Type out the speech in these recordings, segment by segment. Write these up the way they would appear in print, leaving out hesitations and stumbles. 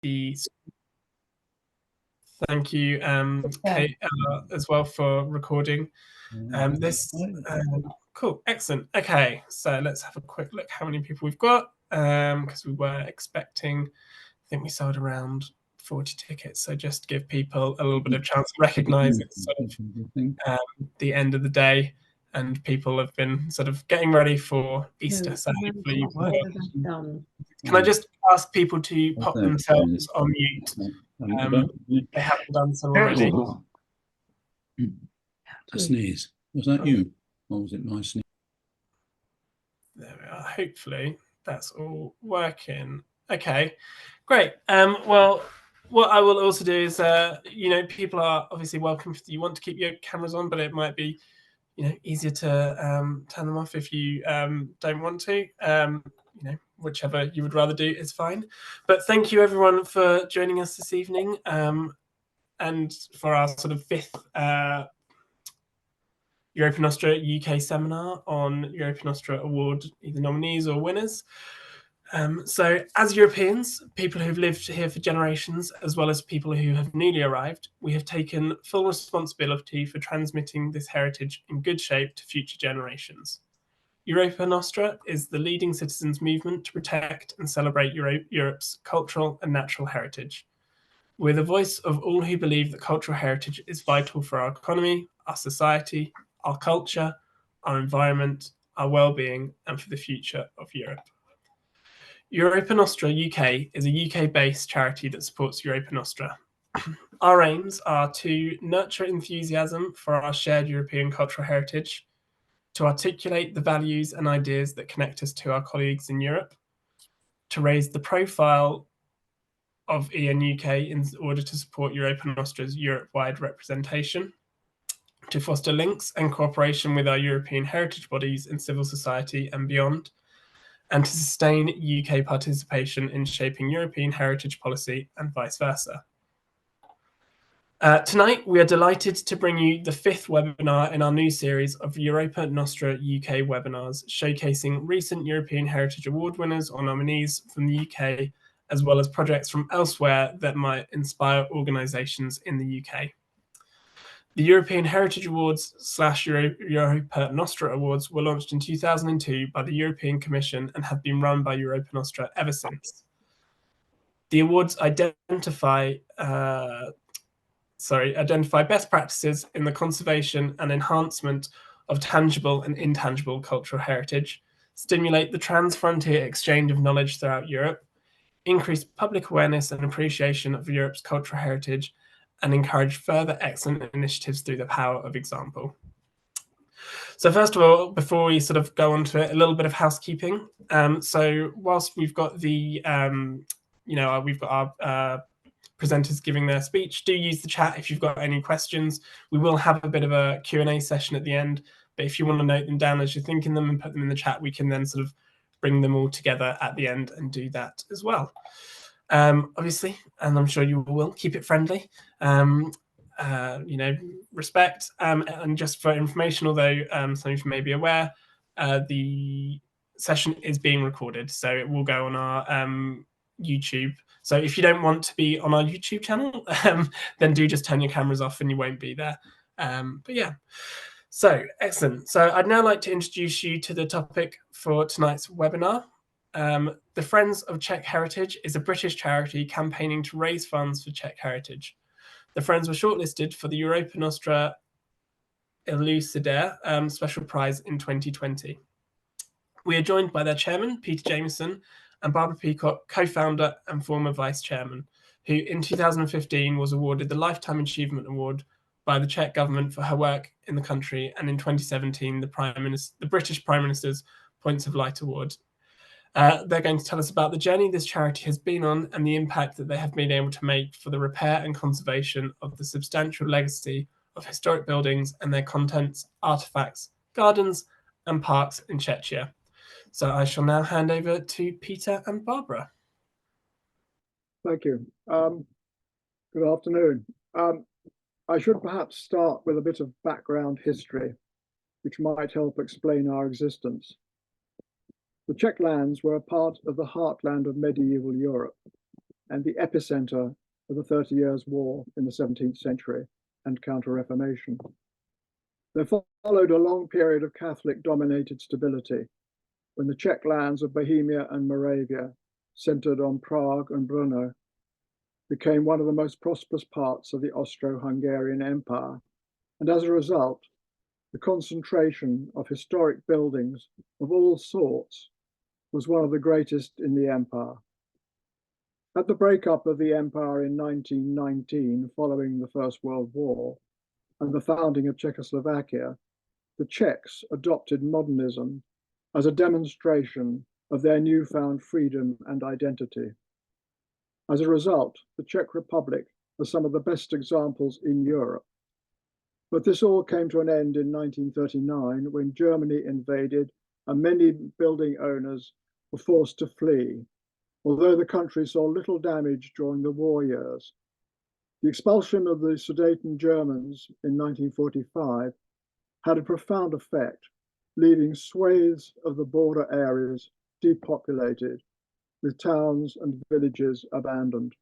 the thank you, Kate, as well for recording this. Cool, excellent. Okay, so let's have a quick look how many people we've got, because we were expecting, I think we sold around 40 tickets, so just to give people a little bit of chance to recognise it's sort of the end of the day, and people have been sort of getting ready for Easter. So hopefully can I just ask people to pop themselves on mute? They haven't done so already. To sneeze. Was that you? Or was it my sneeze? There we are. Hopefully that's all working. Okay, great. Well, what I will also do is, people are obviously welcome if you want to keep your cameras on, but it might be, easier to turn them off if you don't want to. Whichever you would rather do is fine. But thank you everyone for joining us this evening, and for our sort of fifth Europa Nostra UK seminar on Europa Nostra Award either nominees or winners. So as Europeans, people who've lived here for generations, as well as people who have newly arrived, we have taken full responsibility for transmitting this heritage in good shape to future generations. Europa Nostra is the leading citizens' movement to protect and celebrate Europe's cultural and natural heritage. We're the voice of all who believe that cultural heritage is vital for our economy, our society, our culture, our environment, our well-being, and for the future of Europe. Europa Nostra UK is a UK-based charity that supports Europa Nostra. Our aims are to nurture enthusiasm for our shared European cultural heritage, to articulate the values and ideas that connect us to our colleagues in Europe, to raise the profile of EN UK in order to support Europa Nostra's Europe-wide representation, to foster links and cooperation with our European heritage bodies in civil society and beyond, and to sustain UK participation in shaping European heritage policy and vice versa. Tonight, we are delighted to bring you the fifth webinar in our new series of Europa Nostra UK webinars, showcasing recent European Heritage Award winners or nominees from the UK, as well as projects from elsewhere that might inspire organisations in the UK. The European Heritage Awards / Europa Nostra Awards were launched in 2002 by the European Commission and have been run by Europa Nostra ever since. The awards identify best practices in the conservation and enhancement of tangible and intangible cultural heritage, stimulate the trans-frontier exchange of knowledge throughout Europe, increase public awareness and appreciation of Europe's cultural heritage, and encourage further excellent initiatives through the power of example. So first of all, before we sort of go on to it, a little bit of housekeeping. So whilst we've got the, we've got our presenters giving their speech, do use the chat if you've got any questions. We will have a bit of a Q&A session at the end, but if you want to note them down as you're thinking them and put them in the chat, we can then sort of bring them all together at the end and do that as well. Obviously, and I'm sure you will, keep it friendly, respect, and just for information, although some of you may be aware, the session is being recorded, so it will go on our YouTube. So if you don't want to be on our YouTube channel, then do just turn your cameras off and you won't be there. But yeah, so excellent. So I'd now like to introduce you to the topic for tonight's webinar. The Friends of Czech Heritage is a British charity campaigning to raise funds for Czech heritage. The Friends were shortlisted for the Europa Nostra Elucidaire special prize in 2020. We are joined by their chairman, Peter Jamieson, and Barbara Peacock, co-founder and former vice chairman, who in 2015 was awarded the Lifetime Achievement Award by the Czech government for her work in the country, and in 2017 the British Prime Minister's Points of Light Award. They're going to tell us about the journey this charity has been on and the impact that they have been able to make for the repair and conservation of the substantial legacy of historic buildings and their contents, artefacts, gardens, and parks in Czechia. So I shall now hand over to Peter and Barbara. Thank you. Good afternoon. I should perhaps start with a bit of background history, which might help explain our existence. The Czech lands were a part of the heartland of medieval Europe. and the epicenter of the 30 Years' War in the 17th century and Counter-Reformation. There followed a long period of Catholic-dominated stability when the Czech lands of Bohemia and Moravia, centered on Prague and Brno, became one of the most prosperous parts of the Austro-Hungarian Empire. And as a result, the concentration of historic buildings of all sorts was one of the greatest in the empire. At the breakup of the empire in 1919, following the First World War and the founding of Czechoslovakia, the Czechs adopted modernism as a demonstration of their newfound freedom and identity. As a result, the Czech Republic has some of the best examples in Europe. But this all came to an end in 1939 when Germany invaded and many building owners were forced to flee, although the country saw little damage during the war years. The expulsion of the Sudeten Germans in 1945 had a profound effect, leaving swathes of the border areas depopulated, with towns and villages abandoned.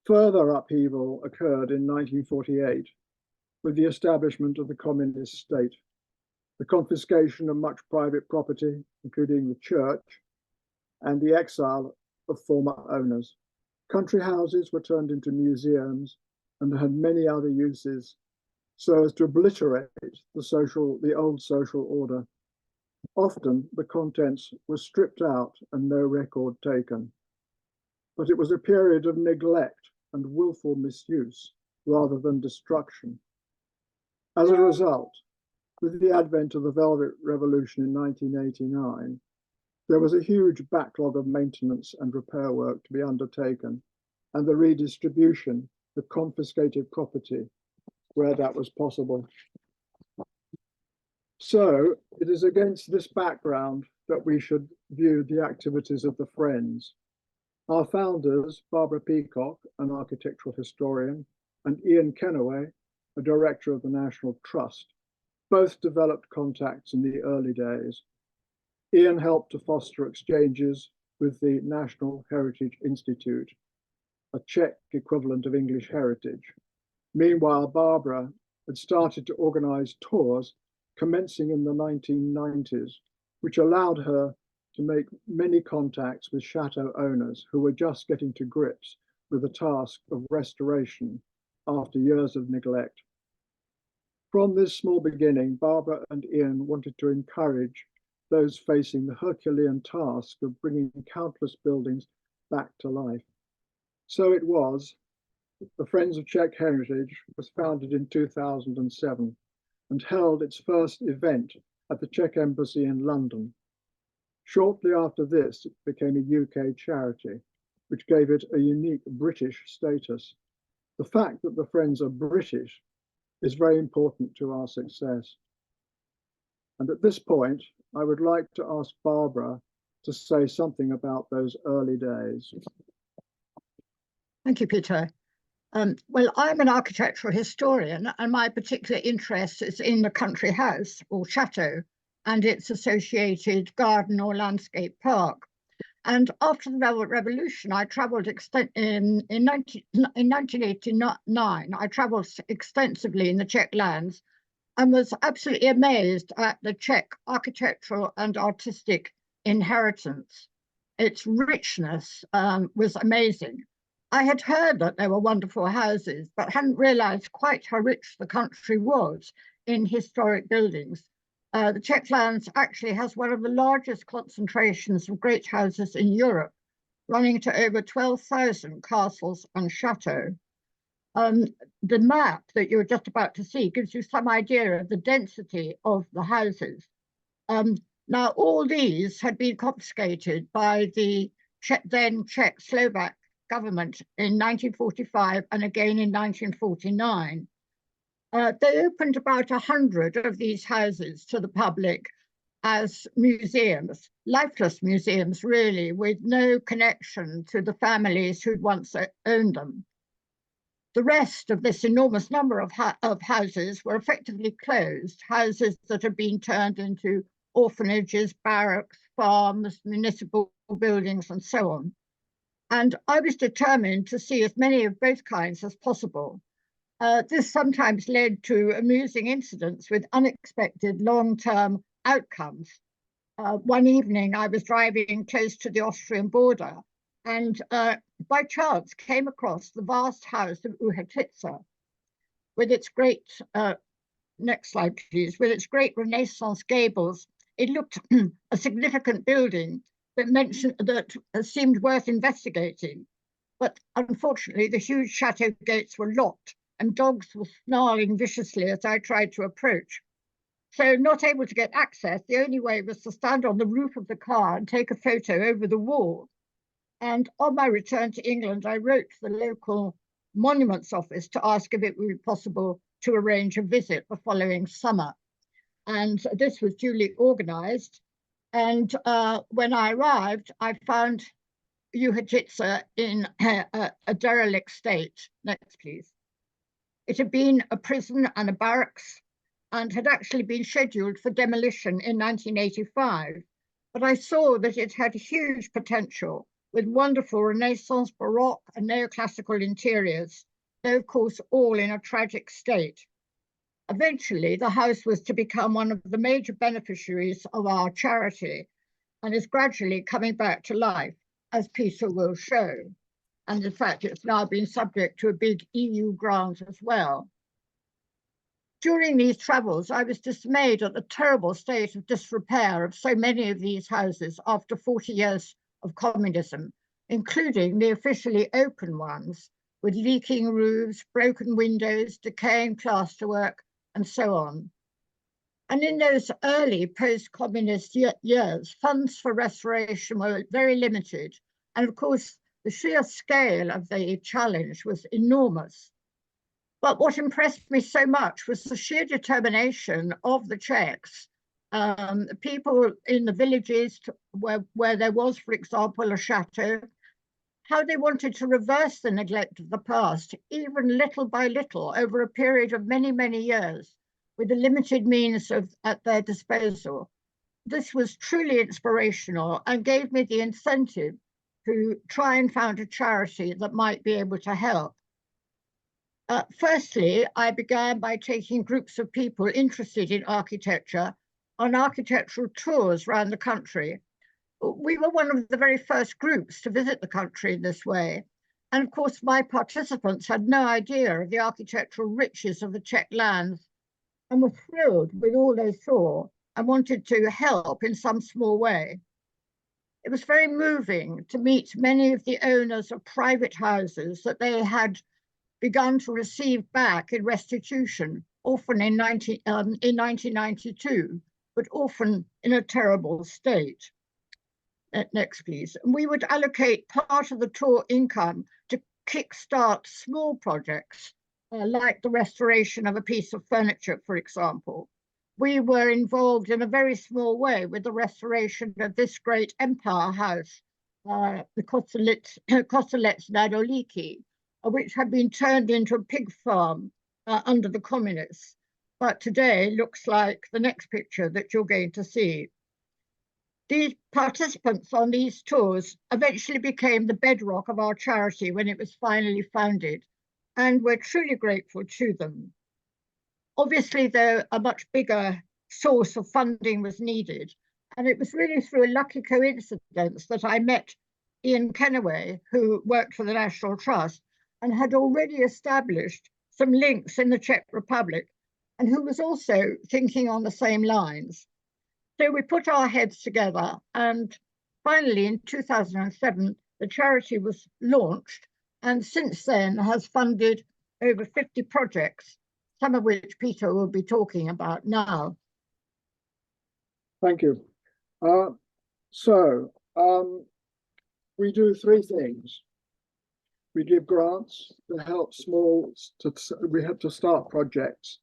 Further upheaval occurred in 1948 with the establishment of the communist state, the confiscation of much private property, including the church, and the exile of former owners. Country houses were turned into museums and had many other uses so as to obliterate the old social order. Often the contents were stripped out and no record taken. But it was a period of neglect and willful misuse rather than destruction. As a result, with the advent of the Velvet Revolution in 1989, there was a huge backlog of maintenance and repair work to be undertaken, and the redistribution of confiscated property where that was possible. So it is against this background that we should view the activities of the Friends. Our founders, Barbara Peacock, an architectural historian, and Ian Kennaway, a director of the National Trust, both developed contacts in the early days. Ian helped to foster exchanges with the National Heritage Institute, a Czech equivalent of English Heritage. Meanwhile, Barbara had started to organize tours commencing in the 1990s, which allowed her to make many contacts with chateau owners who were just getting to grips with the task of restoration after years of neglect. From this small beginning, Barbara and Ian wanted to encourage those facing the Herculean task of bringing countless buildings back to life. So it was, the Friends of Czech Heritage was founded in 2007 and held its first event at the Czech Embassy in London. Shortly after this, it became a UK charity, which gave it a unique British status. The fact that the Friends are British is very important to our success. And at this point, I would like to ask Barbara to say something about those early days. Thank you, Peter. Well, I'm an architectural historian, and my particular interest is in the country house or chateau and its associated garden or landscape park. And after the Velvet Revolution, I travelled in 1989. I travelled extensively in the Czech lands and was absolutely amazed at the Czech architectural and artistic inheritance. Its richness was amazing. I had heard that there were wonderful houses, but hadn't realised quite how rich the country was in historic buildings. The Czech lands actually has one of the largest concentrations of great houses in Europe, running to over 12,000 castles and chateaux. The map that you're just about to see gives you some idea of the density of the houses. Now, all these had been confiscated by the then Czech-Slovak government in 1945 and again in 1949. They opened about 100 of these houses to the public as museums, lifeless museums really, with no connection to the families who'd once owned them. The rest of this enormous number of houses were effectively closed, houses that had been turned into orphanages, barracks, farms, municipal buildings, and so on. And I was determined to see as many of both kinds as possible. This sometimes led to amusing incidents with unexpected long-term outcomes. One evening, I was driving close to the Austrian border and by chance came across the vast house of Uhertitsa with its great, next slide please, with its great Renaissance gables. It looked a significant building that seemed worth investigating. But unfortunately, the huge chateau gates were locked and dogs were snarling viciously as I tried to approach. So not able to get access, the only way was to stand on the roof of the car and take a photo over the wall. And on my return to England, I wrote to the local monuments office to ask if it would be possible to arrange a visit the following summer. And this was duly organized. And when I arrived, I found Uhertitsa in a derelict state. Next, please. It had been a prison and a barracks and had actually been scheduled for demolition in 1985. But I saw that it had huge potential with wonderful Renaissance, Baroque and neoclassical interiors, though of course all in a tragic state. Eventually, the house was to become one of the major beneficiaries of our charity and is gradually coming back to life, as Peter will show. And in fact, it's now been subject to a big EU grant as well. During these travels, I was dismayed at the terrible state of disrepair of so many of these houses after 40 years of communism, including the officially open ones, with leaking roofs, broken windows, decaying plasterwork, and so on. And in those early post-communist years, funds for restoration were very limited. And of course, the sheer scale of the challenge was enormous. But what impressed me so much was the sheer determination of the Czechs, people in the villages where there was, for example, a chateau, how they wanted to reverse the neglect of the past, even little by little, over a period of many, many years, with the limited means at their disposal. This was truly inspirational and gave me the incentive to try and found a charity that might be able to help. Firstly, I began by taking groups of people interested in architecture on architectural tours around the country. We were one of the very first groups to visit the country in this way. And of course, my participants had no idea of the architectural riches of the Czech lands and were thrilled with all they saw and wanted to help in some small way. It was very moving to meet many of the owners of private houses that they had begun to receive back in restitution, often in 1992, but often in a terrible state. Next, please. And we would allocate part of the tour income to kickstart small projects, like the restoration of a piece of furniture, for example. We were involved in a very small way with the restoration of this great empire house, the Kostelec Nadoliki, which had been turned into a pig farm under the communists, but today looks like the next picture that you're going to see. These participants on these tours eventually became the bedrock of our charity when it was finally founded, and we're truly grateful to them. Obviously, though, a much bigger source of funding was needed, and it was really through a lucky coincidence that I met Ian Kennaway, who worked for the National Trust and had already established some links in the Czech Republic, and who was also thinking on the same lines. So we put our heads together, and finally in 2007, the charity was launched, and since then has funded over 50 projects, some of which Peter will be talking about now. Thank you. We do three things. We give grants to help we have to start projects.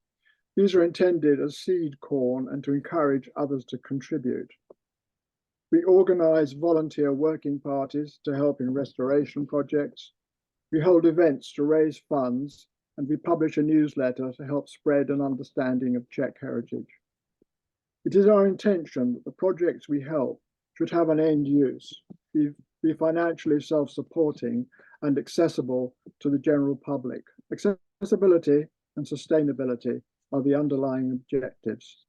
These are intended as seed corn and to encourage others to contribute. We organize volunteer working parties to help in restoration projects. We hold events to raise funds, and we publish a newsletter to help spread an understanding of Czech heritage. It is our intention that the projects we help should have an end use, be be financially self-supporting and accessible to the general public. Accessibility and sustainability are the underlying objectives.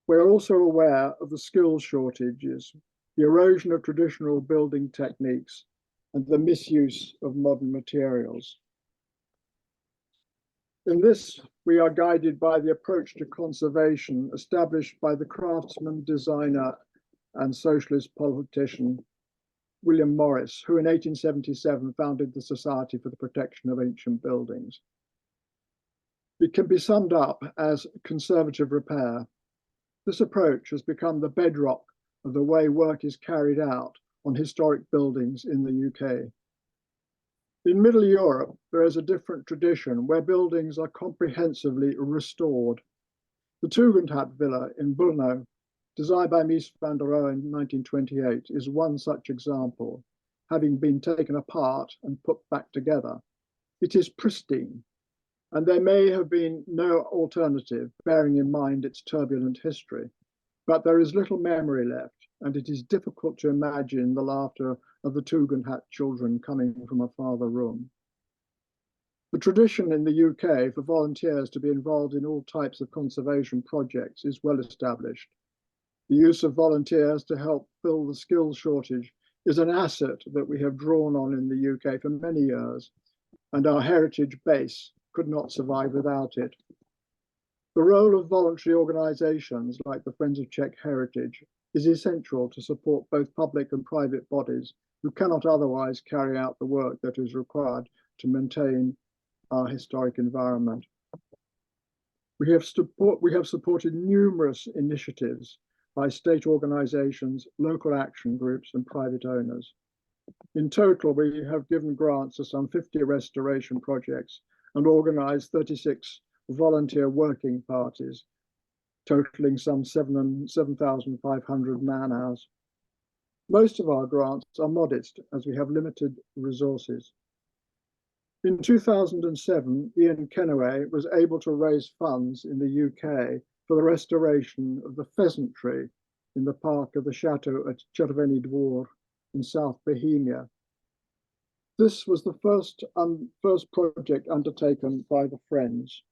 We're also aware of the skills shortages, the erosion of traditional building techniques, and the misuse of modern materials. In this, we are guided by the approach to conservation established by the craftsman, designer, and socialist politician William Morris, who in 1877 founded the Society for the Protection of Ancient Buildings. It can be summed up as conservative repair. This approach has become the bedrock of the way work is carried out on historic buildings in the UK. In Middle Europe, there is a different tradition where buildings are comprehensively restored. The Tugendhat Villa in Brno, designed by Mies van der Rohe in 1928, is one such example, having been taken apart and put back together. It is pristine, and there may have been no alternative, bearing in mind its turbulent history, but there is little memory left, and it is difficult to imagine the laughter of the Tugendhat children coming from a farther room. The tradition in the UK for volunteers to be involved in all types of conservation projects is well established. The use of volunteers to help fill the skills shortage is an asset that we have drawn on in the UK for many years, and our heritage base could not survive without it. The role of voluntary organisations like the Friends of Czech Heritage is essential to support both public and private bodies who cannot otherwise carry out the work that is required to maintain our historic environment. We have supported numerous initiatives by state organisations, local action groups, and private owners. In total, we have given grants to some 50 restoration projects and organised 36 volunteer working parties, totaling some 7,500 man-hours. Most of our grants are modest as we have limited resources. In 2007, Ian Kennaway was able to raise funds in the UK for the restoration of the pheasantry in the park of the chateau at Červený Dvůr in South Bohemia. This was the first project undertaken by the Friends.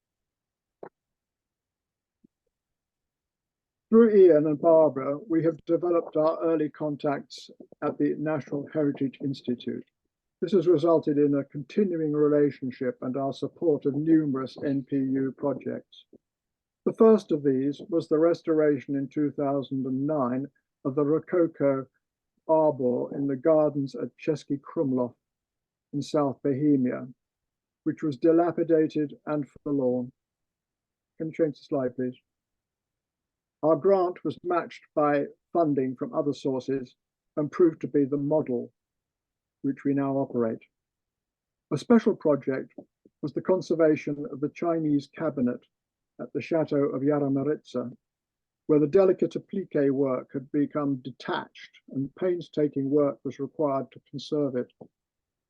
Through Ian and Barbara, we have developed our early contacts at the National Heritage Institute. This has resulted in a continuing relationship and our support of numerous NPU projects. The first of these was the restoration in 2009 of the Rococo Arbor in the gardens at Český Krumlov in South Bohemia, which was dilapidated and forlorn. Can you change the slide, please? Our grant was matched by funding from other sources and proved to be the model which we now operate. A special project was the conservation of the Chinese cabinet at the chateau of Jaromířice, where the delicate applique work had become detached and painstaking work was required to conserve it.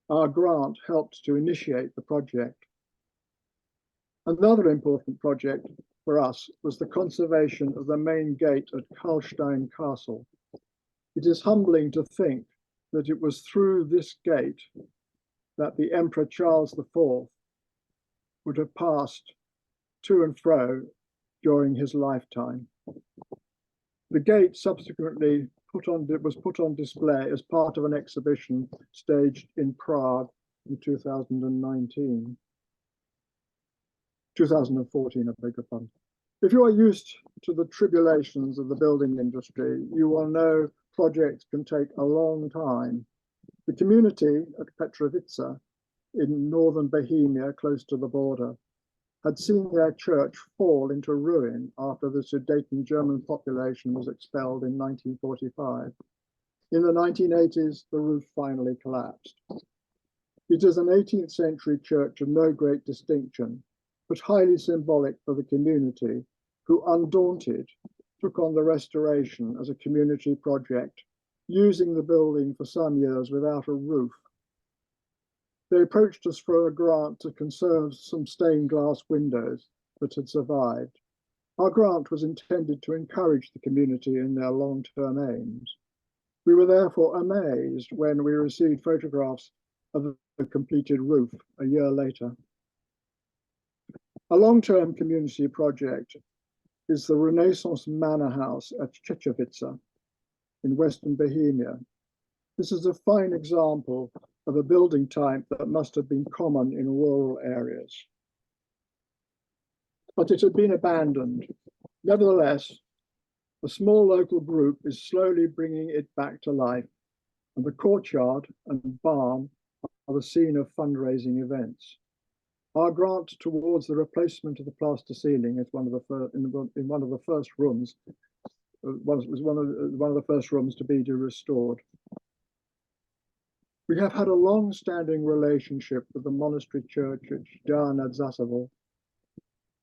Our grant helped to initiate the project. Another important project for us was the conservation of the main gate at Karlstein Castle. It is humbling to think that it was through this gate that the Emperor Charles IV would have passed to and fro during his lifetime. The gate subsequently was put on display as part of an exhibition staged in Prague in 2014, I beg your pardon. If you are used to the tribulations of the building industry, you will know projects can take a long time. The community at Petrovice in northern Bohemia, close to the border, had seen their church fall into ruin after the Sudeten German population was expelled in 1945. In the 1980s, the roof finally collapsed. It is an 18th century church of no great distinction, but highly symbolic for the community, who, undaunted, took on the restoration as a community project, using the building for some years without a roof. They approached us for a grant to conserve some stained glass windows that had survived. Our grant was intended to encourage the community in their long-term aims. We were therefore amazed when we received photographs of the completed roof a year later. A long-term community project is the Renaissance Manor House at Czechowice in Western Bohemia. This is a fine example of a building type that must have been common in rural areas. But it had been abandoned. Nevertheless, a small local group is slowly bringing it back to life, and the courtyard and barn are the scene of fundraising events. Our grant towards the replacement of the plaster ceiling is one of the first rooms. Was one of the first rooms to be restored. We have had a long-standing relationship with the monastery church at Jdar nad Zasavel.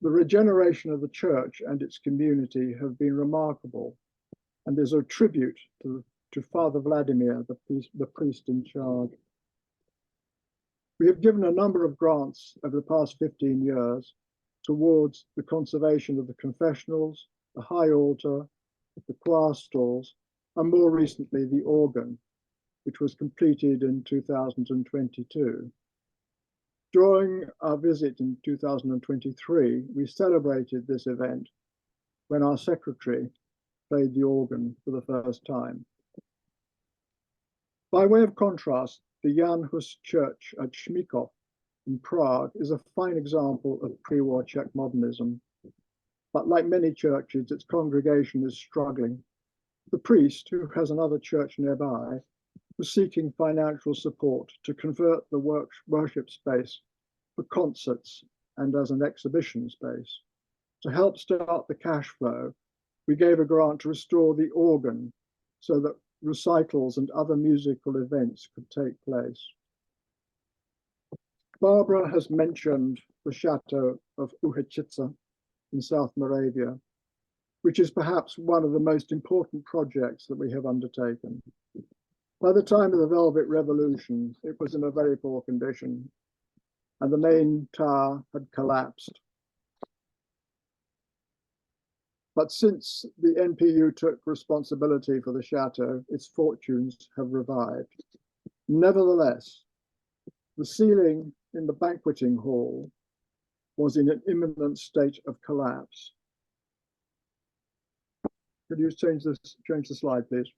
The regeneration of the church and its community have been remarkable, and is a tribute to Father Vladimir, the priest in charge. We have given a number of grants over the past 15 years towards the conservation of the confessionals, the high altar, the choir stalls, and more recently the organ, which was completed in 2022. During our visit in 2023, we celebrated this event when our secretary played the organ for the first time. By way of contrast, the Jan Hus Church at Peacock in Prague is a fine example of pre-war Czech modernism. But like many churches, its congregation is struggling. The priest, who has another church nearby, was seeking financial support to convert the worship space for concerts and as an exhibition space. To help start the cash flow, we gave a grant to restore the organ so that recitals and other musical events could take place. Barbara has mentioned the chateau of Uhečice in South Moravia, which is perhaps one of the most important projects that we have undertaken. By the time of the Velvet Revolution, it was in a very poor condition, and the main tower had collapsed. But since the NPU took responsibility for the chateau, its fortunes have revived. Nevertheless, the ceiling in the banqueting hall was in an imminent state of collapse. Could you change the slide, please?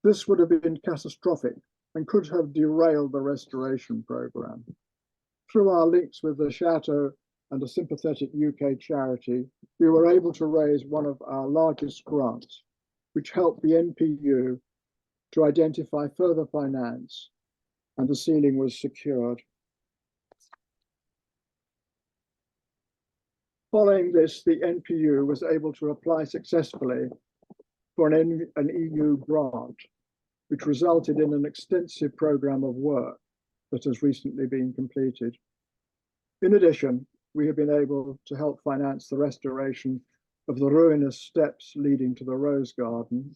This would have been catastrophic and could have derailed the restoration program. Through our links with the chateau and a sympathetic UK charity, we were able to raise one of our largest grants, which helped the NPU to identify further finance, and the ceiling was secured. Following this, the NPU was able to apply successfully for an EU grant, which resulted in an extensive program of work that has recently been completed. In addition, we have been able to help finance the restoration of the ruinous steps leading to the Rose Garden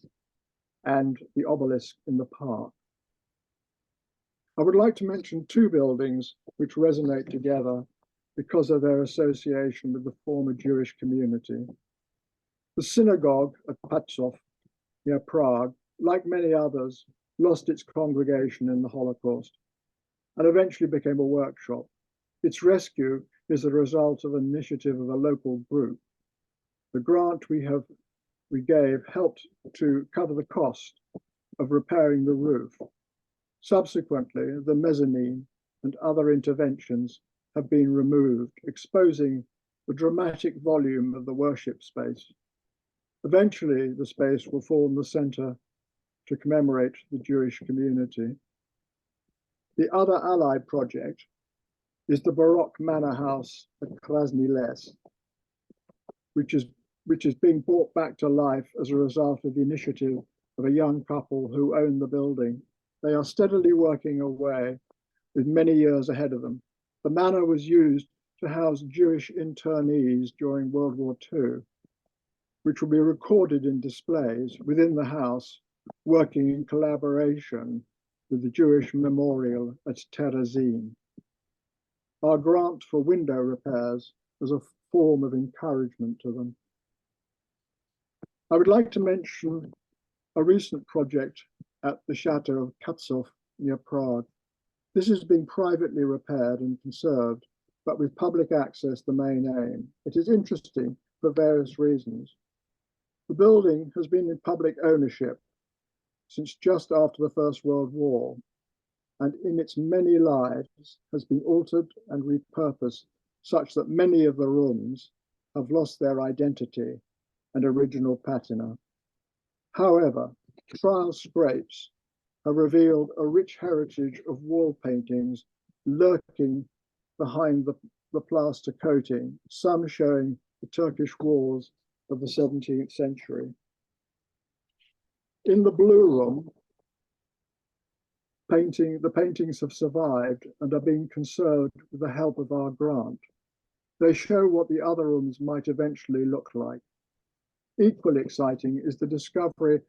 and the obelisk in the park. I would like to mention two buildings which resonate together because of their association with the former Jewish community. The synagogue at Paczów, near Prague, like many others, lost its congregation in the Holocaust and eventually became a workshop. Its rescue is the result of an initiative of a local group. The grant we gave helped to cover the cost of repairing the roof. Subsequently, the mezzanine and other interventions have been removed, exposing the dramatic volume of the worship space. Eventually, the space will form the center to commemorate the Jewish community. The other allied project is the Baroque manor house at Krasny Les, which is being brought back to life as a result of the initiative of a young couple who own the building. They are steadily working away with many years ahead of them. The manor was used to house Jewish internees during World War II, which will be recorded in displays within the house, working in collaboration with the Jewish Memorial at Terezin. Our grant for window repairs was a form of encouragement to them. I would like to mention a recent project at the Chateau of Katsov near Prague. This is being privately repaired and conserved, but with public access the main aim. It is interesting for various reasons. The building has been in public ownership since just after the First World War, and in its many lives has been altered and repurposed such that many of the rooms have lost their identity and original patina. However, trial scrapes have revealed a rich heritage of wall paintings lurking behind the plaster coating, some showing the Turkish walls of the 17th century. In the Blue Room, the paintings have survived and are being conserved with the help of our grant. They show what the other rooms might eventually look like. Equally exciting is the discovery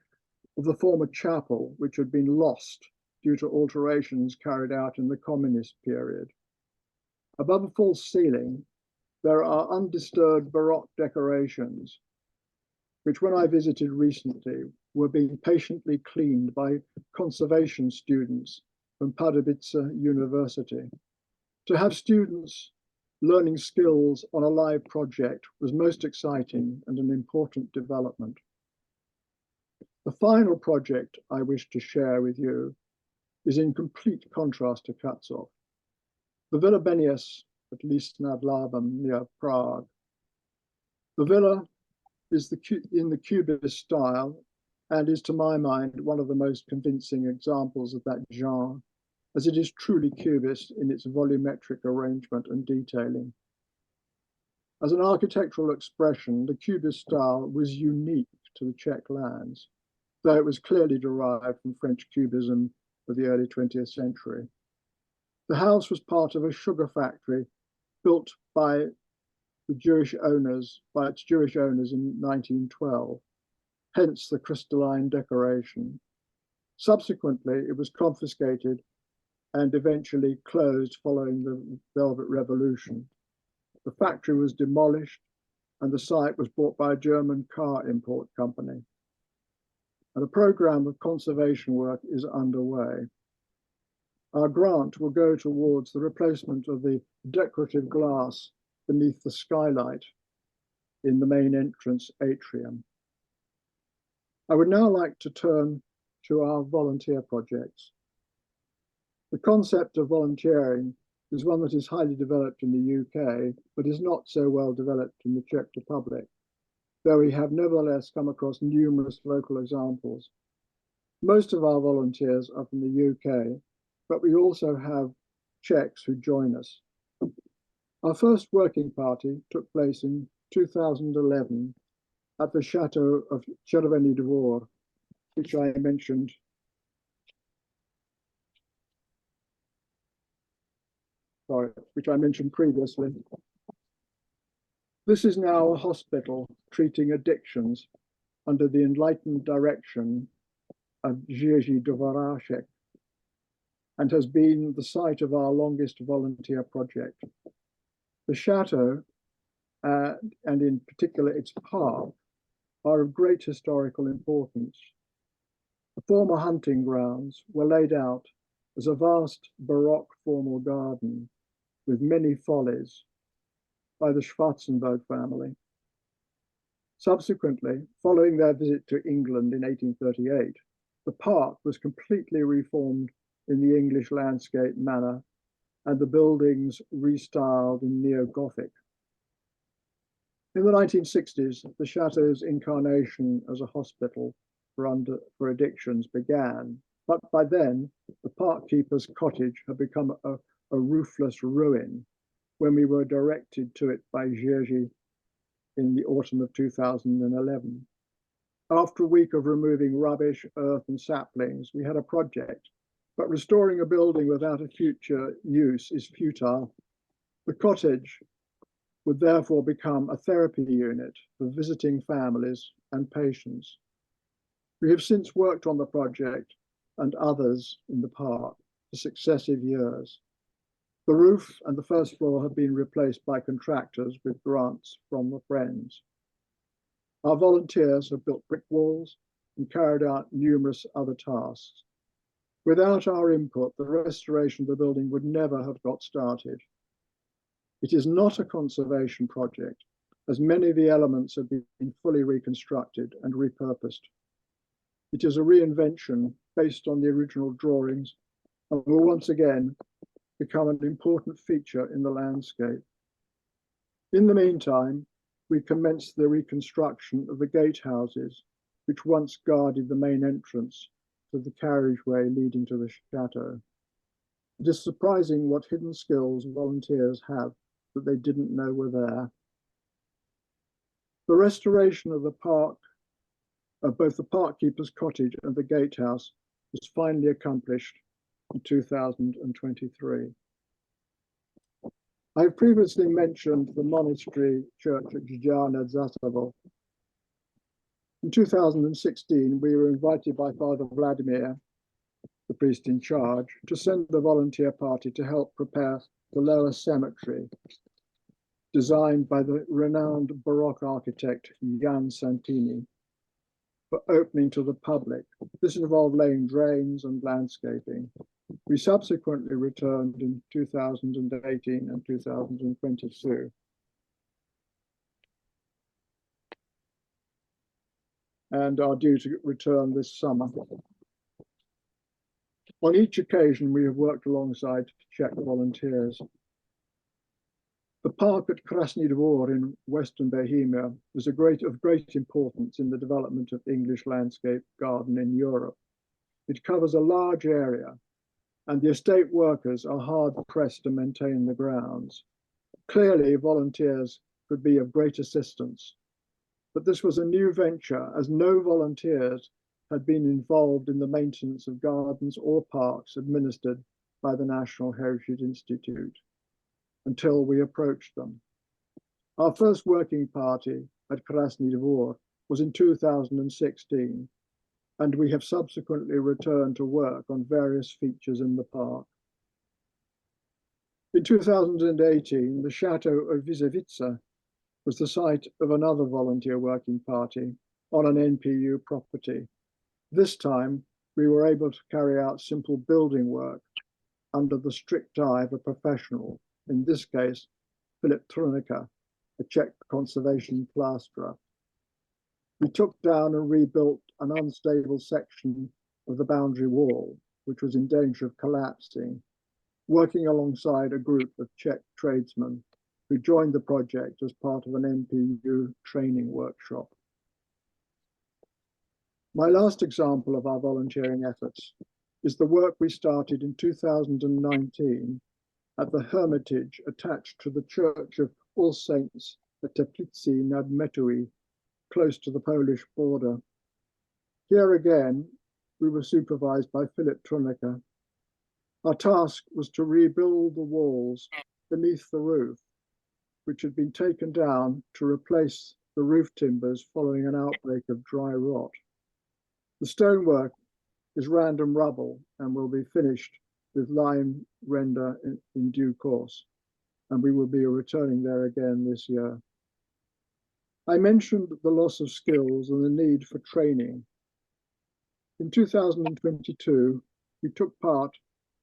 of the former chapel, which had been lost due to alterations carried out in the communist period. Above a false ceiling, there are undisturbed Baroque decorations, which when I visited recently were being patiently cleaned by conservation students from Pardubice University. To have students learning skills on a live project was most exciting and an important development. The final project I wish to share with you is in complete contrast to Katsov. The Villa Benius at List nad Labem near Prague. The villa is in the Cubist style and is, to my mind, one of the most convincing examples of that genre, as it is truly Cubist in its volumetric arrangement and detailing. As an architectural expression, the Cubist style was unique to the Czech lands, though it was clearly derived from French Cubism of the early 20th century. The house was part of a sugar factory built by its Jewish owners in 1912, hence the crystalline decoration. Subsequently, it was confiscated and eventually closed following the Velvet Revolution. The factory was demolished and the site was bought by a German car import company. And a program of conservation work is underway. Our grant will go towards the replacement of the decorative glass beneath the skylight in the main entrance atrium. I would now like to turn to our volunteer projects. The concept of volunteering is one that is highly developed in the UK, but is not so well developed in the Czech Republic, though we have nevertheless come across numerous local examples. Most of our volunteers are from the UK, but we also have Czechs who join us. Our first working party took place in 2011 at the Chateau of Červený Dvor, which I mentioned previously. This is now a hospital treating addictions under the enlightened direction of Jiří Dvoráček, and has been the site of our longest volunteer project. The chateau, and in particular its park, are of great historical importance. The former hunting grounds were laid out as a vast Baroque formal garden with many follies by the Schwarzenberg family. Subsequently, following their visit to England in 1838, the park was completely reformed in the English landscape manner and the buildings restyled in neo-Gothic. In the 1960s, the chateau's incarnation as a hospital for addictions began, but by then, the park keeper's cottage had become a roofless ruin when we were directed to it by Jiří in the autumn of 2011. After a week of removing rubbish, earth, and saplings, we had a project, but restoring a building without a future use is futile. The cottage would therefore become a therapy unit for visiting families and patients. We have since worked on the project and others in the park for successive years. The roof and the first floor have been replaced by contractors with grants from the Friends. Our volunteers have built brick walls and carried out numerous other tasks. Without our input, the restoration of the building would never have got started. It is not a conservation project, as many of the elements have been fully reconstructed and repurposed. It is a reinvention based on the original drawings and will once again become an important feature in the landscape. In the meantime, we commenced the reconstruction of the gatehouses, which once guarded the main entrance to the carriageway leading to the chateau. It is surprising what hidden skills volunteers have that they didn't know were there. The restoration of the park, of both the park keeper's cottage and the gatehouse, was finally accomplished in 2023. I have previously mentioned the monastery church at Jana Zasavo. In 2016, we were invited by Father Vladimir, the priest in charge, to send the volunteer party to help prepare the lower cemetery, designed by the renowned Baroque architect Jan Santini, for opening to the public. This involved laying drains and landscaping. We subsequently returned in 2018 and 2022. And are due to return this summer. On each occasion, we have worked alongside Czech volunteers. The park at Krasny Dvor in Western Bohemia was of great importance in the development of English landscape garden in Europe. It covers a large area, and the estate workers are hard pressed to maintain the grounds. Clearly, volunteers could be of great assistance. But this was a new venture, as no volunteers had been involved in the maintenance of gardens or parks administered by the National Heritage Institute until we approached them. Our first working party at Krasny Dvor was in 2016, and we have subsequently returned to work on various features in the park. In 2018, the Chateau of Vizevice was the site of another volunteer working party on an NPU property. This time, we were able to carry out simple building work under the strict eye of a professional, in this case, Philip Trunica, a Czech conservation plasterer. We took down and rebuilt an unstable section of the boundary wall, which was in danger of collapsing, working alongside a group of Czech tradesmen who joined the project as part of an NPU training workshop. My last example of our volunteering efforts is the work we started in 2019 at the hermitage attached to the Church of All Saints at Teplice nad Metui, close to the Polish border. Here again, we were supervised by Philip Trunica. Our task was to rebuild the walls beneath the roof, which had been taken down to replace the roof timbers following an outbreak of dry rot. The stonework is random rubble and will be finished with lime render in due course, and we will be returning there again this year. I mentioned the loss of skills and the need for training. In 2022, we took part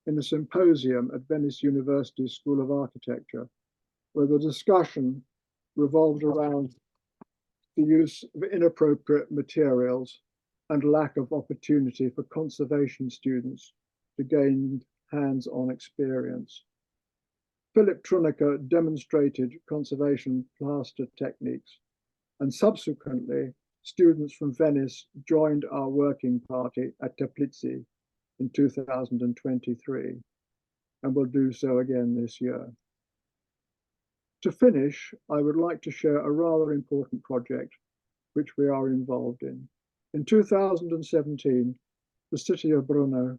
in a symposium at Venice University School of Architecture, where the discussion revolved around the use of inappropriate materials and lack of opportunity for conservation students to gain hands-on experience. Philip Trunica demonstrated conservation plaster techniques, and subsequently, students from Venice joined our working party at Teplice in 2023, and will do so again this year. To finish, I would like to share a rather important project which we are involved in. In 2017, the city of Brno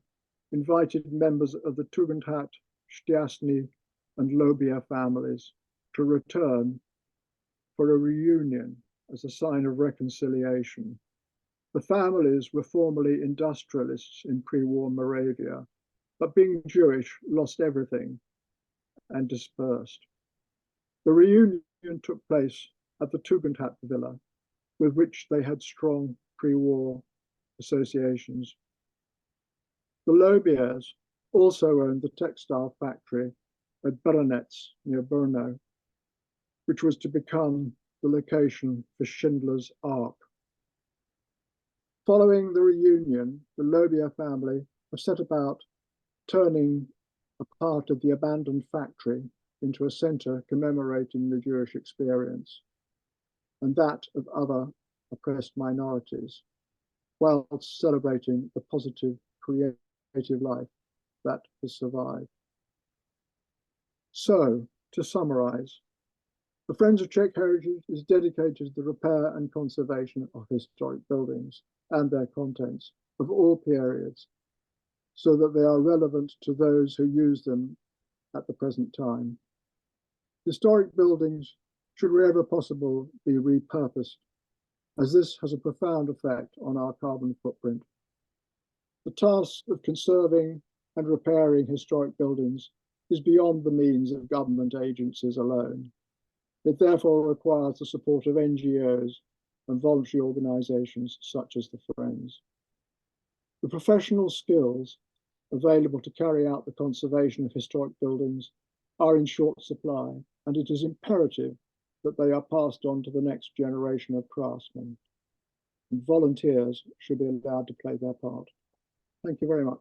invited members of the Tugendhat, Šťastný, and Lobia families to return for a reunion as a sign of reconciliation. The families were formerly industrialists in pre-war Moravia, but being Jewish, lost everything and dispersed. The reunion took place at the Tugendhat villa, with which they had strong pre-war associations. The Lobiers also owned the textile factory at Beranec near Brno, which was to become the location for Schindler's Ark. Following the reunion, the Lobier family have set about turning a part of the abandoned factory into a centre commemorating the Jewish experience and that of other oppressed minorities, whilst celebrating the positive creative life that has survived. So, to summarise, the Friends of Czech Heritage is dedicated to the repair and conservation of historic buildings and their contents of all periods, so that they are relevant to those who use them at the present time. Historic buildings should, wherever possible, be repurposed, as this has a profound effect on our carbon footprint. The task of conserving and repairing historic buildings is beyond the means of government agencies alone. It therefore requires the support of NGOs and voluntary organisations such as the Friends. The professional skills available to carry out the conservation of historic buildings are in short supply, and it is imperative that they are passed on to the next generation of craftsmen. And volunteers should be allowed to play their part. Thank you very much.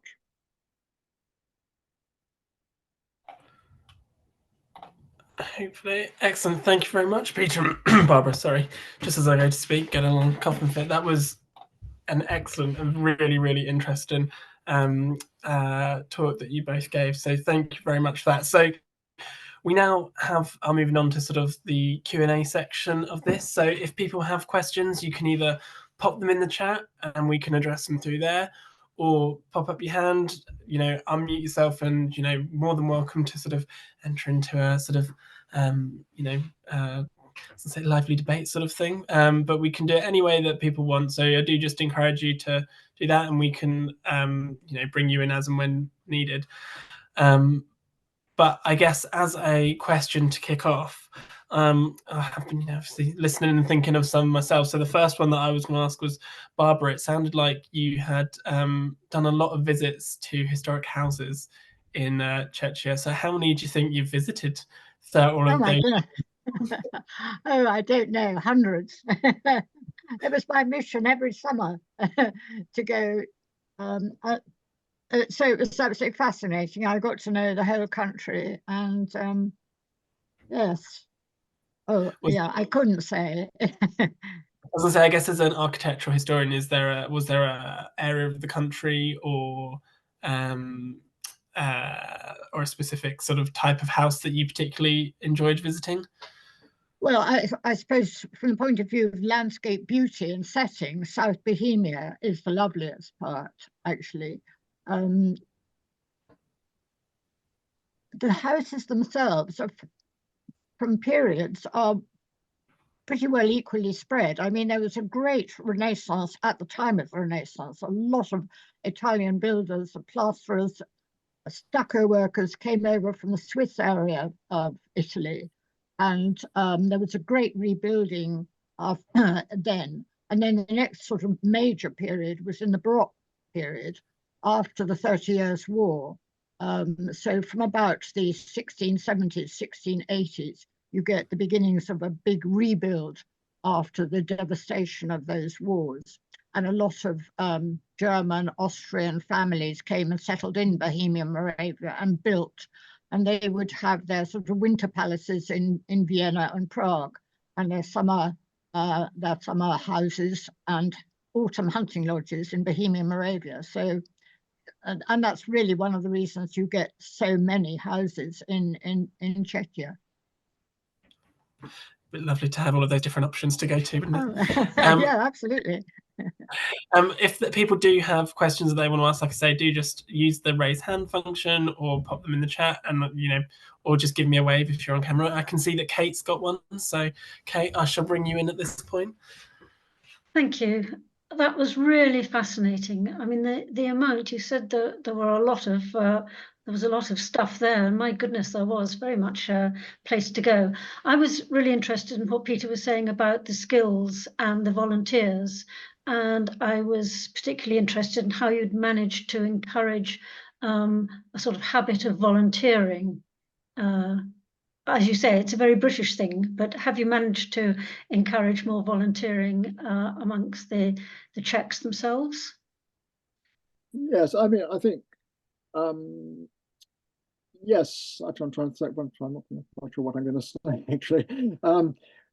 Hopefully. Excellent. Thank you very much, Peter and Barbara. Sorry, just as I go to speak, get a long coughing fit. That was an excellent and really, really interesting talk that you both gave. So thank you very much for that. So we now are moving on to sort of the Q&A section of this. So if people have questions, you can either pop them in the chat and we can address them through there, or pop up your hand, unmute yourself, and, more than welcome to sort of enter into a sort of, say lively debate sort of thing. But we can do it any way that people want. So I do just encourage you to do that, and we can, bring you in as and when needed. But I guess as a question to kick off, I have been obviously listening and thinking of some myself. So the first one that I was going to ask was, Barbara, it sounded like you had done a lot of visits to historic houses in Czechia. So how many do you think you've visited throughout all of those? Oh, I don't know, hundreds. It was my mission every summer to go. So it was absolutely fascinating. I got to know the whole country, and yes. Oh, yeah, I couldn't say. I was gonna say, I guess as an architectural historian, was there a area of the country or a specific sort of type of house that you particularly enjoyed visiting? Well, I suppose from the point of view of landscape beauty and setting, South Bohemia is the loveliest part, actually. The houses themselves from periods are pretty well equally spread. I mean, there was a great Renaissance at the time of the Renaissance. A lot of Italian builders, plasterers, stucco workers came over from the Swiss area of Italy. And there was a great rebuilding then. And then the next sort of major period was in the Baroque period after the 30 Years' War. So from about the 1670s, 1680s, you get the beginnings of a big rebuild after the devastation of those wars. And a lot of German, Austrian families came and settled in Bohemia, Moravia, and built. And they would have their sort of winter palaces in Vienna and Prague, and their summer houses and autumn hunting lodges in Bohemia, Moravia. So, and that's really one of the reasons you get so many houses in Czechia. But lovely to have all of those different options to go to. Yeah, absolutely. If people do have questions that they want to ask, like I say, do just use the raise hand function or pop them in the chat, and or just give me a wave if you're on camera. I can see that Kate's got one, so Kate, I shall bring you in at this point. Thank you. That was really fascinating. I mean, the amount, you said that there were a lot of there was a lot of stuff there, and my goodness, there was very much a place to go. I was really interested in what Peter was saying about the skills and the volunteers, and I was particularly interested in how you'd managed to encourage a sort of habit of volunteering. As you say, it's a very British thing, but have you managed to encourage more volunteering amongst the Czechs themselves? Yes, I mean, I think, yes, I'm trying to say, I'm not sure what I'm going to say, actually.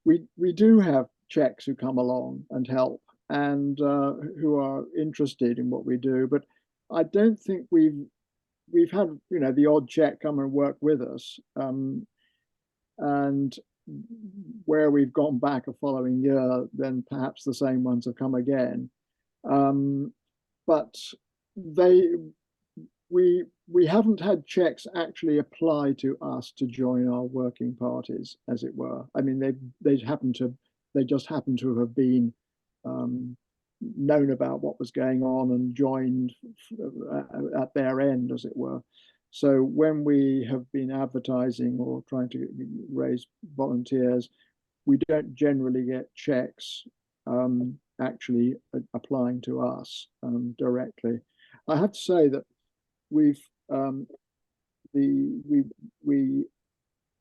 We do have Czechs who come along and help and who are interested in what we do, but I don't think we've had, you know, the odd Czech come and work with us. And where we've gone back a following year, then perhaps the same ones have come again. But we haven't had Czechs actually apply to us to join our working parties, as it were. I mean, they just happen to have been known about what was going on and joined at their end, as it were. So when we have been advertising or trying to raise volunteers, we don't generally get Czechs actually applying to us directly. I have to say that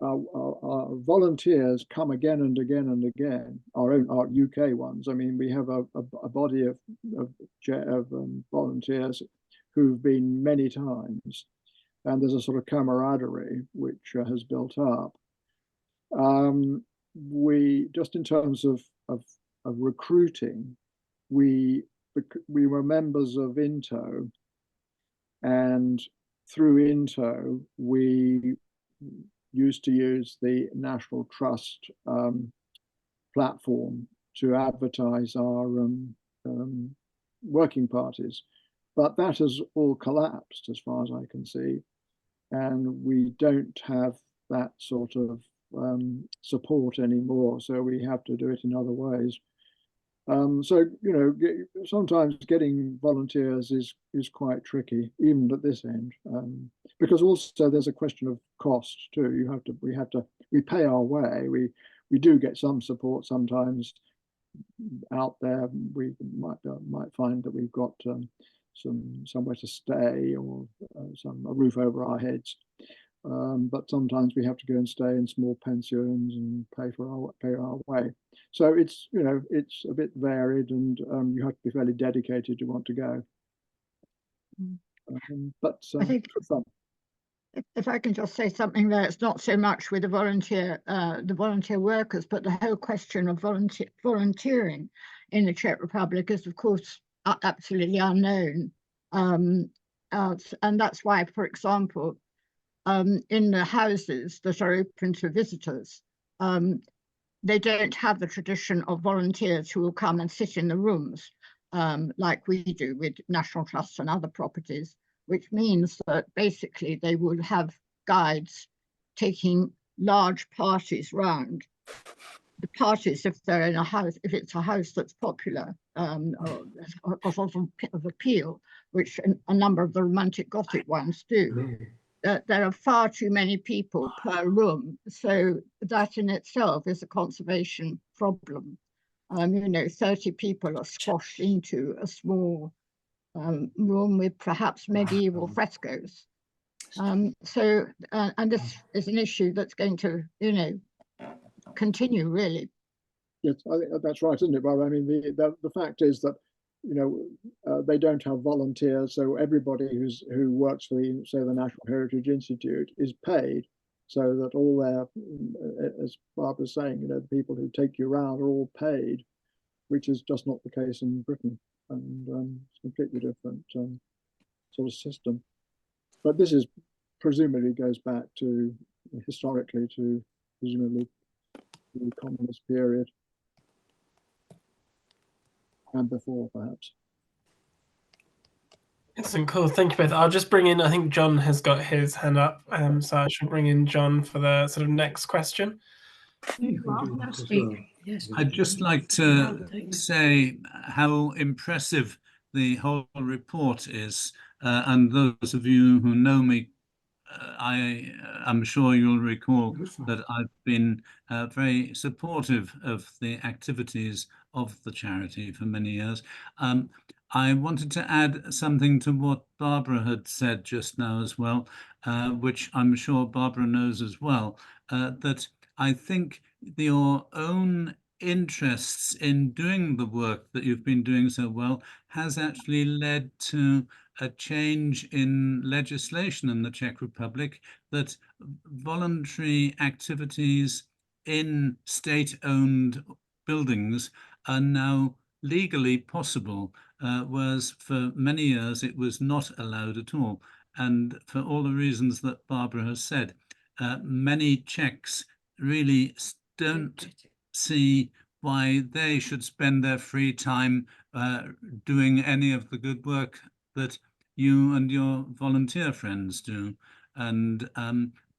our volunteers come again and again and again. Our UK ones. I mean, we have a body of volunteers who've been many times. And there's a sort of camaraderie which has built up. We just in terms of recruiting, we were members of INTO, and through INTO we used to use the National Trust platform to advertise our working parties, but that has all collapsed as far as I can see. And we don't have that sort of support anymore, so we have to do it in other ways. So, you know, sometimes getting volunteers is quite tricky, even at this end, because also there's a question of cost too. We pay our way. We do get some support sometimes out there. We might find that we've got somewhere to stay or a roof over our heads, but sometimes we have to go and stay in small pensions and pay our way. So it's, you know, it's a bit varied, and you have to be fairly dedicated to want to go. But I think fun. If I can just say something there, it's not so much with the volunteer workers, but the whole question of volunteering in the Czech Republic is, of course, absolutely unknown. And that's why, for example, in the houses that are open to visitors, they don't have the tradition of volunteers who will come and sit in the rooms like we do with National Trusts and other properties, which means that basically they would have guides taking large parties round. The parties, if they're in a house, if it's a house that's popular, or got a lot of appeal, which a number of the romantic Gothic ones do, there are far too many people per room. So that in itself is a conservation problem. You know, 30 people are squashed into a small room with perhaps medieval frescoes. And this is an issue that's going to, you know, continue really. Yes, I think that's right, isn't it, Barbara? I mean, the fact is that, you know, they don't have volunteers, so everybody who works for the National Heritage Institute is paid, so that all their, as Barbara's saying, you know, the people who take you around are all paid, which is just not the case in Britain, and it's a completely different sort of system. But this is presumably goes back to historically to presumably the communist period. And before, perhaps. Excellent, cool. Thank you both. I'll just bring in, I think John has got his hand up, so I should bring in John for the sort of next question. I'd just like to say how impressive the whole report is, and those of you who know me I'm sure you'll recall that I've been very supportive of the activities of the charity for many years. I wanted to add something to what Barbara had said just now as well, which I'm sure Barbara knows as well, that I think your own interests in doing the work that you've been doing so well has actually led to a change in legislation in the Czech Republic, that voluntary activities in state-owned buildings are now legally possible, whereas for many years it was not allowed at all. And for all the reasons that Barbara has said, many Czechs really don't see why they should spend their free time doing any of the good work that you and your volunteer friends do. And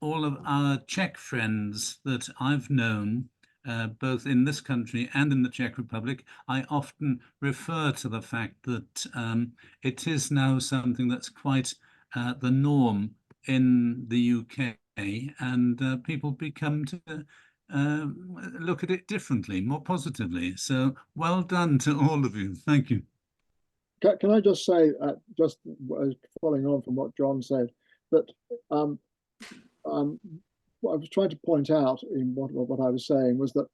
all of our Czech friends that I've known, both in this country and in the Czech Republic, I often refer to the fact that it is now something that's quite the norm in the UK, and people become to look at it differently, more positively. So well done to all of you. Thank you. Can I just say, just following on from what John said, that what I was trying to point out in what I was saying was that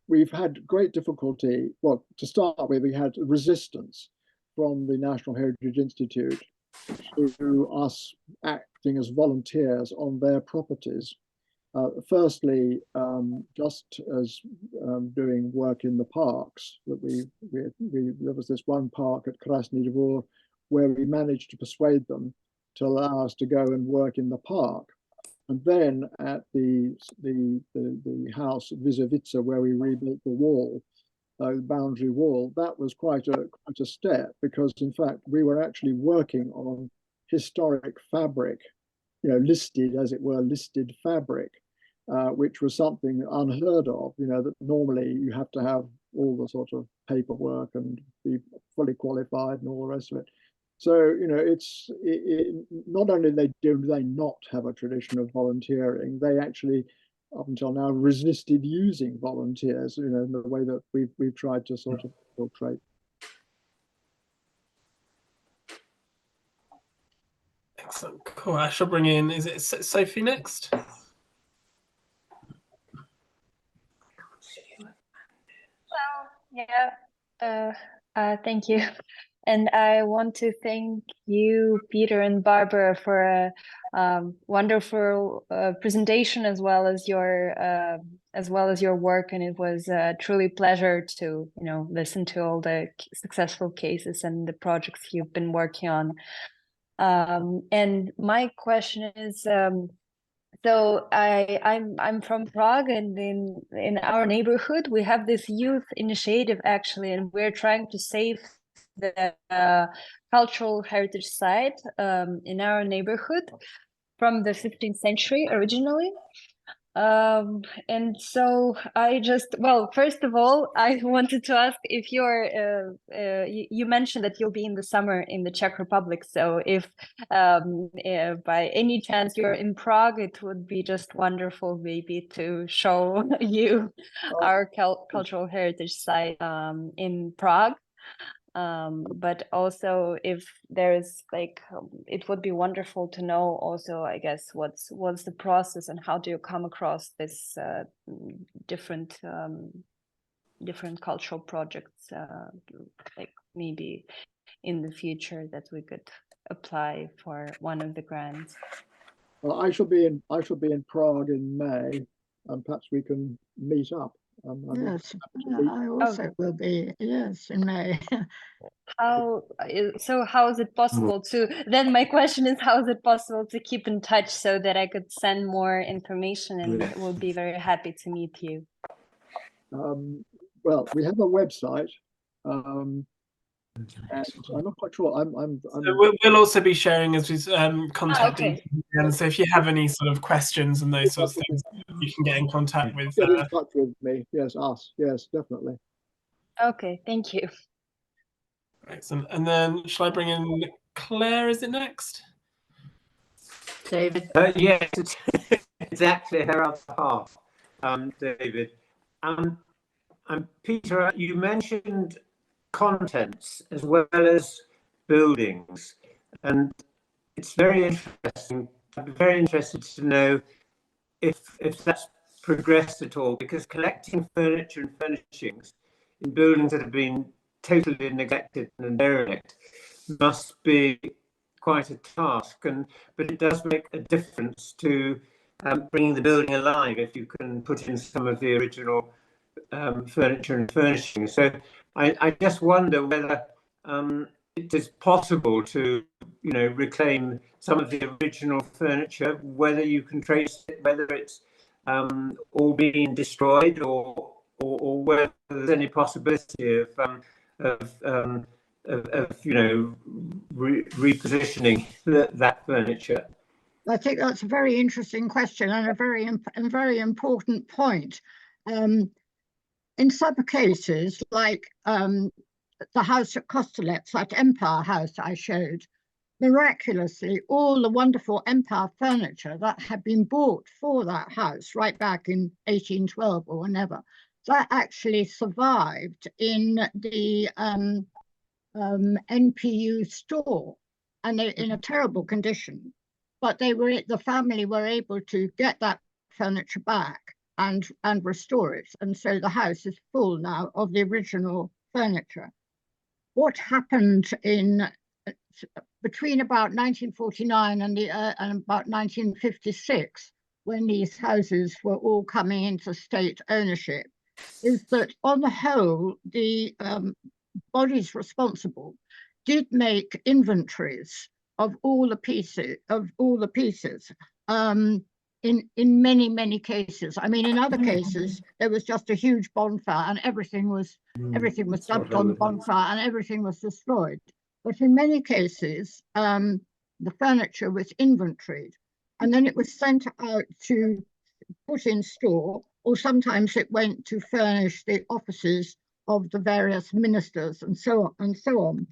we've had great difficulty. Well, to start with, we had resistance from the National Heritage Institute to us acting as volunteers on their properties. Firstly, just as doing work in the parks, that there was this one park at Krasný Dvor where we managed to persuade them to allow us to go and work in the park. And then at the house at Vizovice, where we rebuilt the wall, the boundary wall, that was quite a step, because in fact we were actually working on historic fabric, listed, as it were, listed fabric, which was something unheard of, that normally you have to have all the sort of paperwork and be fully qualified and all the rest of it. So, not only do they not have a tradition of volunteering, they actually, up until now, resisted using volunteers, in the way that we've tried to sort of portray. Excellent. Cool. I shall bring in, is it Sophie next? Well, yeah, thank you. And I want to thank you, Peter and Barbara, for a wonderful presentation, as well as your work. And it was truly a pleasure to listen to all the successful cases and the projects you've been working on. And my question is, so I'm from Prague, and in our neighborhood we have this youth initiative actually, and we're trying to save the cultural heritage site in our neighborhood from the 15th century originally. And so first of all, I wanted to ask if you mentioned that you'll be in the summer in the Czech Republic. So if by any chance you're in Prague, it would be just wonderful maybe to show you our cultural heritage site in Prague. But also if there's it would be wonderful to know also, I guess, what's the process and how do you come across this different cultural projects, maybe in the future that we could apply for one of the grants. Well, I shall be in Prague in May, and perhaps we can meet up. Yes, I also will be, yes, in May. How is it possible to, then my question is, how is it possible to keep in touch so that I could send more information, and we'll be very happy to meet you? Well, we have a website, and I'm not quite sure. So we'll also be sharing as contact details. And so if you have any sort of questions and those sorts of things, you can get in contact with. Get in touch with me. Yes, us. Yes, definitely. Okay, thank you. Excellent. And then shall I bring in Claire? Is it next? David? Yes, it's actually her other half, David. Peter, you mentioned contents as well as buildings, and it's very interesting. I'd be very interested to know if that's progressed at all, because collecting furniture and furnishings in buildings that have been totally neglected and derelict must be quite a task, but it does make a difference to bringing the building alive if you can put in some of the original furniture and furnishings. So I just wonder whether it is possible to, reclaim some of the original furniture, whether you can trace it, whether it's all being destroyed, or whether there's any possibility of repositioning that furniture. I think that's a very interesting question and a very important point. In some cases, like the house at Kostelec, that Empire House I showed, miraculously, all the wonderful Empire furniture that had been bought for that house right back in 1812 or whenever, that actually survived in the NPU store, and they're in a terrible condition. But the family were able to get that furniture back and restore it, and so the house is full now of the original furniture. What happened between about 1949 and about 1956, when these houses were all coming into state ownership, is that on the whole, the bodies responsible did make inventories of all the pieces, in many cases. I mean, in other cases, there was just a huge bonfire and everything was dumped on the bonfire and everything was destroyed. But in many cases, the furniture was inventoried, and then it was sent out to put in store, or sometimes it went to furnish the offices of the various ministers and so on.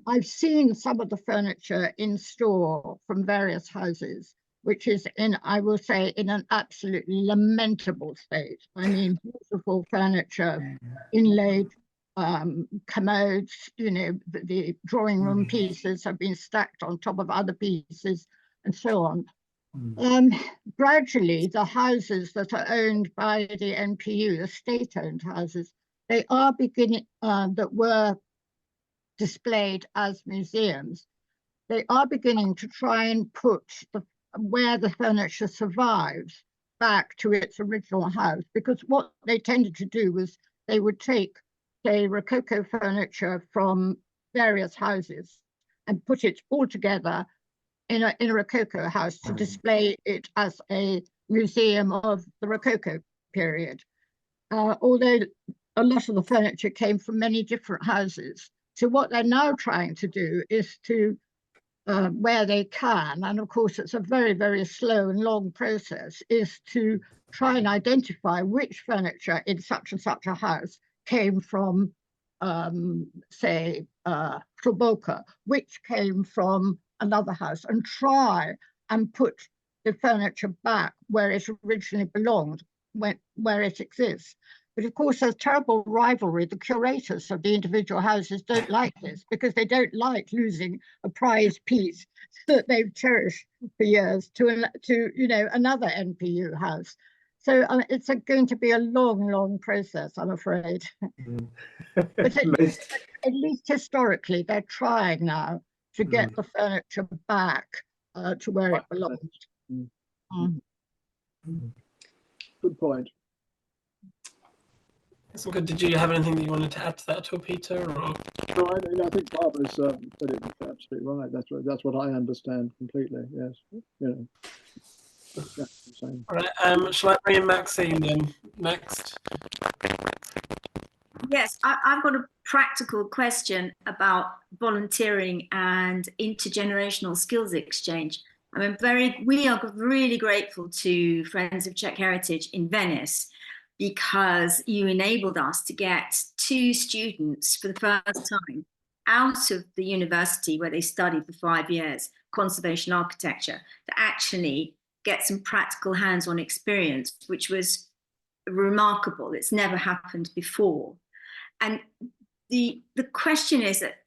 I've seen some of the furniture in store from various houses, which is I will say, in an absolutely lamentable state. I mean, beautiful furniture, inlaid commodes, the drawing room pieces have been stacked on top of other pieces and so on. Gradually, the houses that are owned by the NPU, the state-owned houses, they are beginning, that were displayed as museums, they are beginning to try and put where the furniture survives back to its original house, because what they tended to do was they would take, say, Rococo furniture from various houses and put it all together in a Rococo house to display it as a museum of the Rococo period. Although a lot of the furniture came from many different houses. So what they're now trying to do is to, where they can, and of course it's a very, very slow and long process, is to try and identify which furniture in such and such a house came from, say, Hruboka, which came from another house, and try and put the furniture back where it originally belonged, where it exists. But of course, there's terrible rivalry. The curators of the individual houses don't like this, because they don't like losing a prized piece that they've cherished for years to another NPU house. So it's going to be a long process, I'm afraid. But at least historically, they're trying now to get the furniture back to where it belongs. Good point. So good. Did you have anything that you wanted to add to that at all, Peter? Or? No, I think Barbara's said it absolutely right. That's what I understand completely. Yes, All right. Shall I bring in Maxine then next? Yes, I've got a practical question about volunteering and intergenerational skills exchange. I mean, we are really grateful to Friends of Czech Heritage in Venice, because you enabled us to get 2 students for the first time out of the university where they studied for 5 years conservation architecture to actually get some practical hands-on experience, which was remarkable. It's never happened before. And the question is that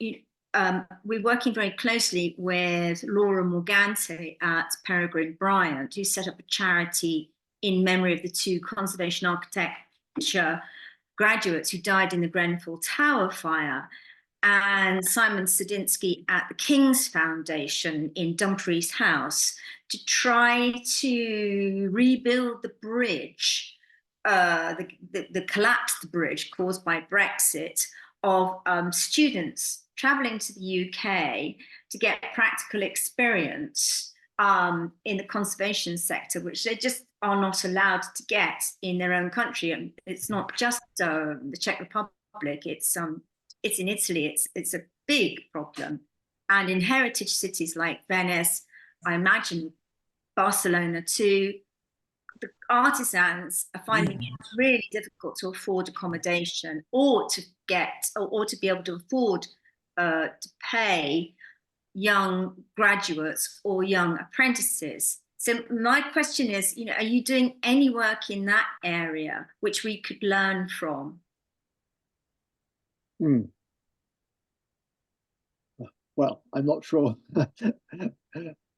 we're working very closely with Laura Morgante at Peregrine Bryant, who set up a charity in memory of the 2 conservation architecture graduates who died in the Grenfell Tower fire, and Simon Sadinsky at the King's Foundation in Dumfries House, to try to rebuild the bridge, the collapsed bridge caused by Brexit, of students traveling to the UK to get practical experience in the conservation sector, which they just are not allowed to get in their own country. And it's not just the Czech Republic, it's in Italy, it's a big problem. And in heritage cities like Venice, I imagine Barcelona too, the artisans are finding it really difficult to afford accommodation, or to get, or to be able to afford to pay young graduates or young apprentices. So my question is, are you doing any work in that area which we could learn from? Well, I'm not sure. I'm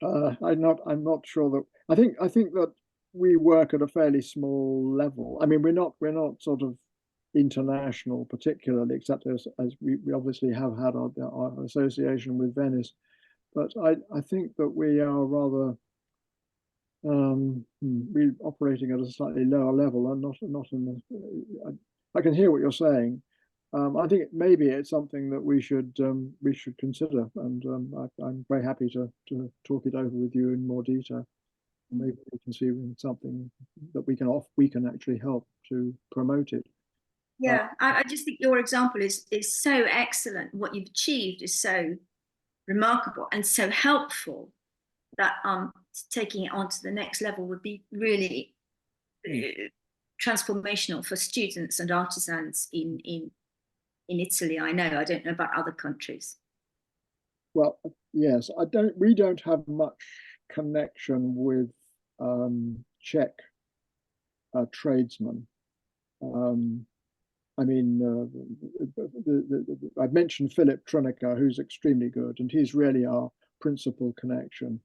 not sure that. I think that we work at a fairly small level. I mean, we're not sort of international particularly, except as we obviously have had our association with Venice. But I think that we are rather we're operating at a slightly lower level, and not in the. I can hear what you're saying. I think maybe it's something that we should consider, and I'm very happy to talk it over with you in more detail. Maybe we can see something that we can actually help to promote it. Yeah, I just think your example is so excellent. What you've achieved is so remarkable and so helpful that taking it on to the next level would be really transformational for students and artisans in Italy. I know, I don't know about other countries. Well, yes, we don't have much connection with Czech tradesmen. I mean, I've mentioned Philip Trunica, who's extremely good, and he's really our principal connection.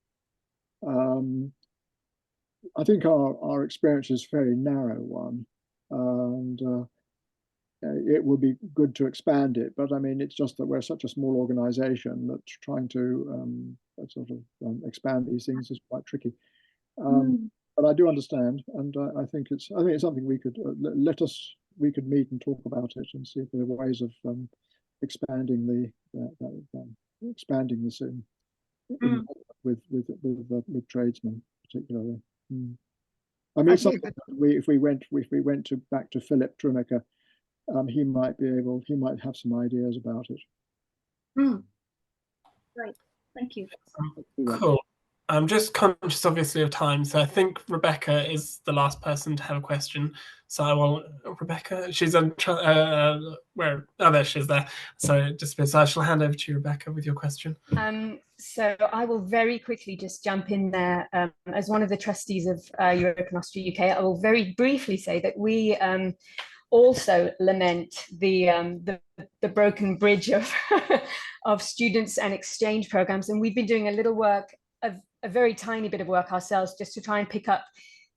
I think our experience is a very narrow one, and it would be good to expand it. But I mean, it's just that we're such a small organization that trying to sort of expand these things is quite tricky. But I do understand, and I think it's something we could we could meet and talk about it and see if there are ways of expanding the scene with tradesmen particularly. I mean, something if we went back to Philip Trunica, he might have some ideas about it. Great, thank you. Cool. I'm just conscious, obviously, of time, so I think Rebecca is the last person to have a question. So I will, Rebecca. She's on where? Oh, there she is. There. So I shall hand over to you, Rebecca, with your question. So I will very quickly just jump in there. As one of the trustees of Europa Nostra UK, I will very briefly say that we also lament the broken bridge of of students and exchange programs, and we've been doing a little work, a very tiny bit of work ourselves, just to try and pick up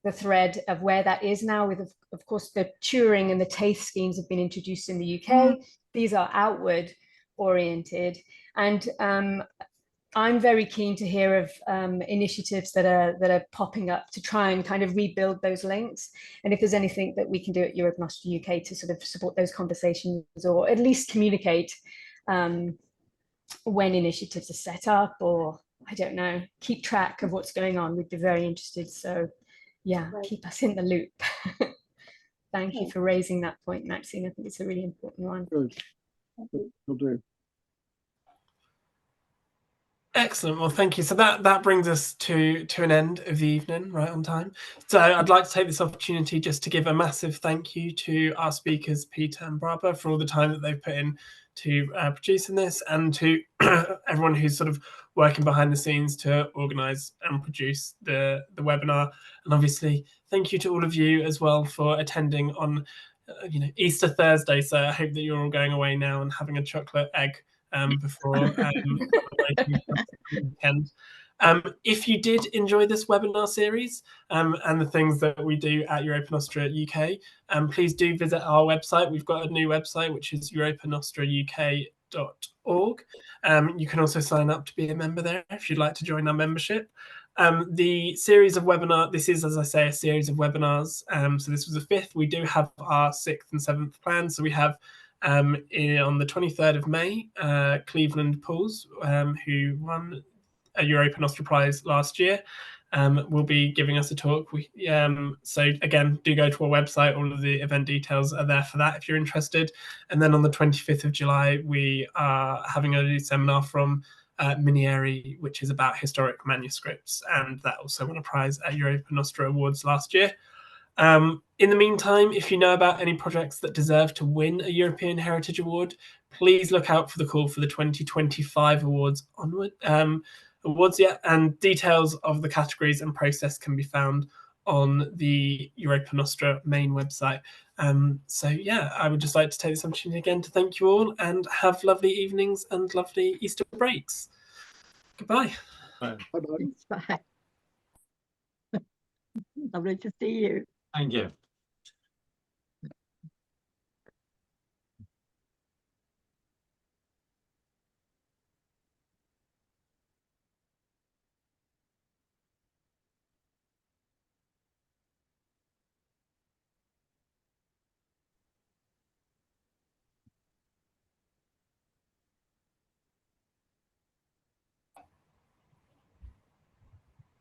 the thread of where that is now. With of course the Turing and the TAFE schemes have been introduced in the UK. These are outward oriented, and I'm very keen to hear of initiatives that are popping up to try and kind of rebuild those links. And if there's anything that we can do at Europa Nostra UK to sort of support those conversations, or at least communicate when initiatives are set up, or I don't know, keep track of what's going on, we'd be very interested. So yeah, keep us in the loop. Thank you for raising that point, Maxine. I think it's a really important one. Good. Will do. Excellent. Well, thank you. So that brings us to an end of the evening, right on time. So I'd like to take this opportunity just to give a massive thank you to our speakers, Peter and Barbara, for all the time that they've put in to producing this, and to everyone who's sort of working behind the scenes to organise and produce the webinar. And obviously, thank you to all of you as well for attending on Easter Thursday. So I hope that you're all going away now and having a chocolate egg before waiting for the weekend. If you did enjoy this webinar series and the things that we do at Europa Nostra UK, please do visit our website. We've got a new website, which is europanostrauk.org. You can also sign up to be a member there if you'd like to join our membership. The series of webinar, this is, as I say, a series of webinars. So this was the 5th. We do have our 6th and 7th planned. So we have on the 23rd of May, Cleveland Pools, who won a Europa Nostra prize last year, will be giving us a talk. So again, do go to our website. All of the event details are there for that if you're interested. And then on the 25th of July, we are having a seminar from Minieri, which is about historic manuscripts, and that also won a prize at Europa Nostra Awards last year. In the meantime, if you know about any projects that deserve to win a European Heritage Award, please look out for the call for the 2025 awards onward. And details of the categories and process can be found on the Europa Nostra main website. So yeah, I would just like to take this opportunity again to thank you all, and have lovely evenings and lovely Easter breaks. Goodbye. Bye-bye. Bye. Lovely to see you. Thank you.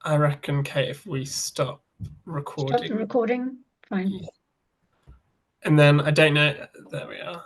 I reckon, Kate, if we stop recording. Stop the recording. Fine. And then I don't know. There we are.